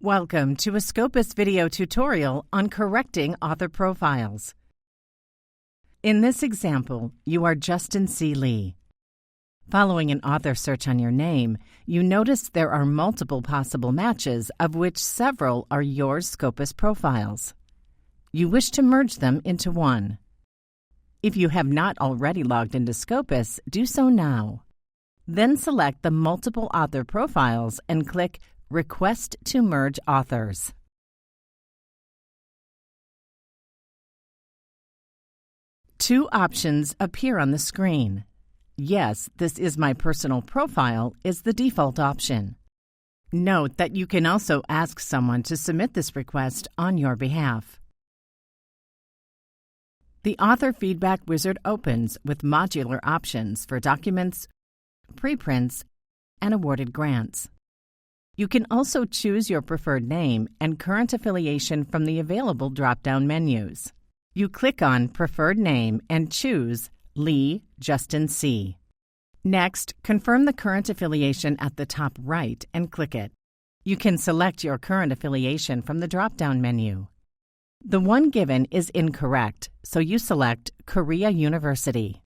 Welcome to a Scopus video tutorial on correcting author profiles. In this example, you are Justin C. Lee. Following an author search on your name, you notice there are multiple possible matches, of which several are your Scopus profiles. You wish to merge them into one. If you have not already logged into Scopus, do so now. Then select the multiple author profiles and click Request to merge authors. Two options appear on the screen. Yes, this is my personal profile is the default option. Note that you can also ask someone to submit this request on your behalf. The author feedback wizard opens with modular options for documents, preprints, and awarded grants. You can also choose your preferred name and current affiliation from the available drop-down menus. You click on Preferred Name and choose Lee Justin C. Next, confirm the current affiliation at the top right and click it. You can select your current affiliation from the drop-down menu. The one given is incorrect, so you select Korea University.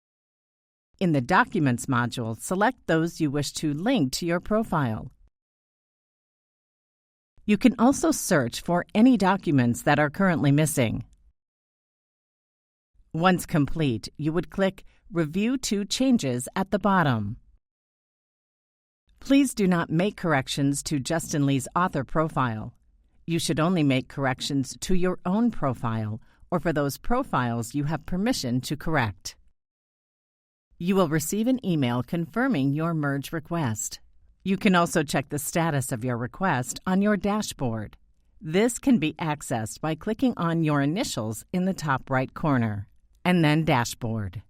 In the Documents module, select those you wish to link to your profile. You can also search for any documents that are currently missing. Once complete, you would click Review 2 Changes at the bottom. Please do not make corrections to Justin Lee's author profile. You should only make corrections to your own profile or for those profiles you have permission to correct. You will receive an email confirming your merge request. You can also check the status of your request on your dashboard. This can be accessed by clicking on your initials in the top right corner, and then Dashboard.